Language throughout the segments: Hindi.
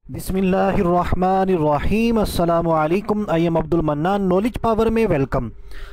बिस्मिल्लाहिर्रहमानिर्रहीम अस्सलामु अलैकुम। I am Abdul mannan, knowledge power में वेलकम।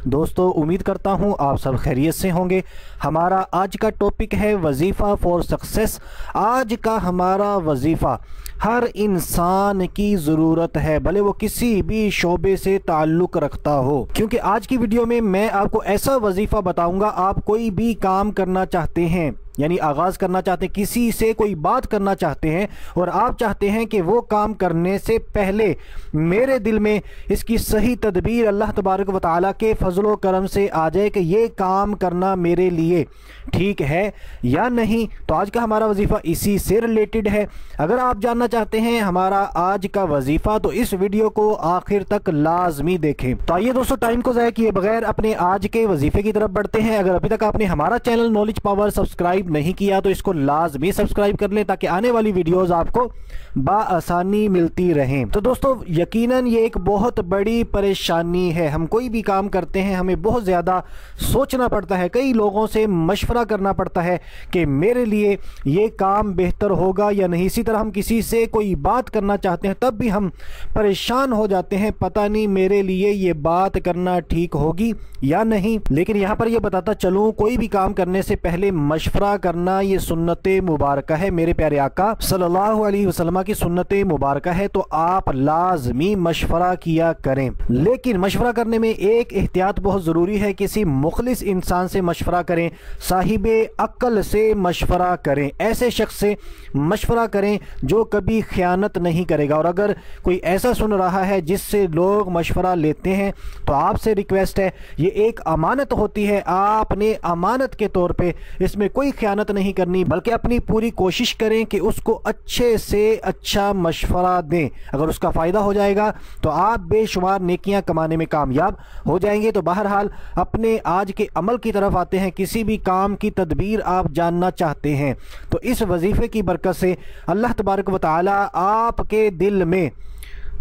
दोस्तों, उम्मीद करता हूँ आप सब खैरियत से होंगे। हमारा आज का टॉपिक है वजीफ़ा फॉर सक्सेस। आज का हमारा वजीफ़ा हर इंसान की ज़रूरत है, भले वो किसी भी शोबे से ताल्लुक़ रखता हो, क्योंकि आज की वीडियो में मैं आपको ऐसा वजीफ़ा बताऊँगा। आप कोई भी काम करना चाहते हैं, यानी आगाज़ करना चाहते हैं, किसी से कोई बात करना चाहते हैं और आप चाहते हैं कि वो काम करने से पहले मेरे दिल में इसकी सही तदबीर अल्लाह तबारक व तआला के फजलो करम से आ जाए कि ये काम करना मेरे लिए ठीक है या नहीं। तो आज का हमारा वजीफ़ा इसी से रिलेटेड है। अगर आप जानना चाहते हैं हमारा आज का वजीफ़ा तो इस वीडियो को आखिर तक लाजमी देखें। तो आइए दोस्तों, टाइम को ज़ाया किए बगैर अपने आज के वजीफ़े की तरफ बढ़ते हैं। अगर अभी तक आपने हमारा चैनल नॉलेज पावर सब्सक्राइब नहीं किया तो इसको लाजमी सब्सक्राइब कर लें, ताकि आने वाली वीडियोस आपको बाआसानी मिलती रहें। तो दोस्तों, यकीनन ये एक बहुत बड़ी परेशानी है। हम कोई भी काम करते हैं, हमें बहुत ज़्यादा सोचना पड़ता है, कई लोगों से मशवरा करना पड़ता है कि मेरे लिए ये काम बेहतर होगा या नहीं। इसी तरह हम किसी से कोई बात करना चाहते हैं, तब भी हम परेशान हो जाते हैं, पता नहीं मेरे लिए ये बात करना ठीक होगी या नहीं। लेकिन यहाँ पर ये बताता चलूँ, कोई भी काम करने से पहले मशवरा करना ये सुन्नत मुबारक है। मेरे प्यारे आका सल्लल्लाहु अलैहि वसल्लम की सुन्नत मुबारक है, तो आप लाजमी मशवरा किया करें। लेकिन मशवरा करने में एक एहतियात बहुत ज़रूरी है। किसी मुखलिस इंसान से मशवरा करें, साहिबे अक्ल से मशवरा करें, ऐसे शख्स से मशवरा करें जो कभी ख़यानत नहीं करेगा। और अगर कोई ऐसा सुन रहा है जिससे लोग मशवरा लेते हैं, तो आपसे रिक्वेस्ट है, ये एक अमानत होती है, आपने अमानत के तौर पे इसमें कोई ख़यानत नहीं करनी, बल्कि अपनी पूरी कोशिश करें कि उसको अच्छे से अच्छा मशवरा दें। अगर उसका फ़ायदा हो जाएगा तो आप बेशुमार नेकियां कमाने में कामयाब हो जाएंगे। तो बहरहाल अपने आज के अमल की तरफ आते हैं। किसी भी काम की तदबीर आप जानना चाहते हैं तो इस वजीफ़े की बरकत से अल्लाह तबारक व तआला आपके दिल में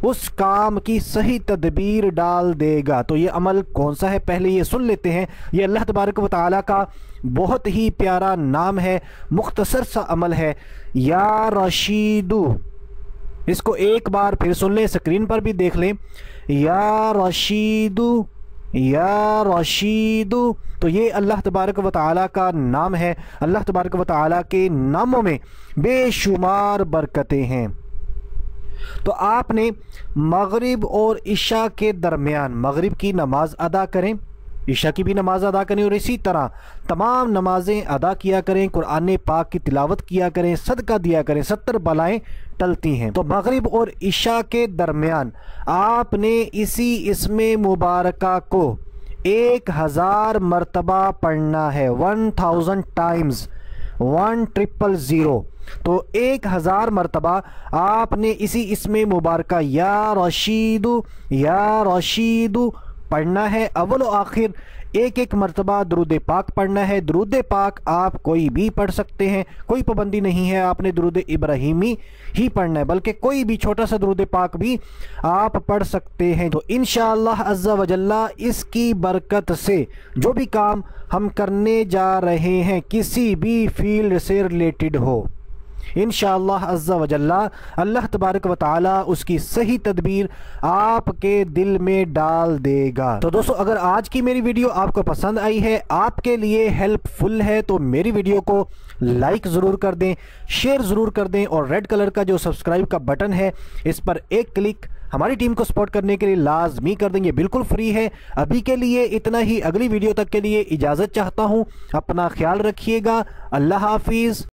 उस काम की सही तदबीर डाल देगा। तो ये अमल कौन सा है, पहले ये सुन लेते हैं। ये अल्लाह तबारक व तआला का बहुत ही प्यारा नाम है, मुख्तसर सा अमल है, या रशीदु। इसको एक बार फिर सुन लें, स्क्रीन पर भी देख लें, या रशीदु, या रशीदु। तो ये अल्लाह तबारक व तआला का नाम है। अल्लाह तबारक व तआला के नामों में बेशुमार बरकतें हैं। तो आपने मगरिब और इशा के दरमियान मगरिब की नमाज अदा करें, इशा की भी नमाज अदा करें, और इसी तरह तमाम नमाजें अदा किया करें, कुरान पाक की तिलावत किया करें, सदका दिया करें, 70 बलाएं टलती हैं। तो मगरिब और इशा के दरमियान आपने इसी इसमें मुबारका को 1000 मरतबा पढ़ना है, 1000 टाइम्स, 1000। तो 1000 मरतबा आपने इसी इसमें मुबारका या रशीदु पढ़ना है। अव्वल व आखिर एक एक मरतबा दुरूद पाक पढ़ना है। दुरूद पाक आप कोई भी पढ़ सकते हैं, कोई पाबंदी नहीं है आपने दुरूद इब्राहिमी ही पढ़ना है, बल्कि कोई भी छोटा सा दुरूद पाक भी आप पढ़ सकते हैं। तो इंशाअल्लाह अज़्ज़ा व जल्ला इसकी बरकत से जो भी काम हम करने जा रहे हैं, किसी भी फील्ड से रिलेटेड हो, इंशाअल्लाह अज़्ज़ा व जल्ला अल्लाह तबारक व तआला उसकी सही तदबीर आपके दिल में डाल देगा। तो दोस्तों, अगर आज की मेरी वीडियो आपको पसंद आई है, आपके लिए हेल्पफुल है, तो मेरी वीडियो को लाइक ज़रूर कर दें, शेयर ज़रूर कर दें, और रेड कलर का जो सब्सक्राइब का बटन है इस पर एक क्लिक हमारी टीम को सपोर्ट करने के लिए लाजमी कर देंगे, बिल्कुल फ्री है। अभी के लिए इतना ही, अगली वीडियो तक के लिए इजाज़त चाहता हूँ। अपना ख्याल रखिएगा। अल्लाह हाफिज़।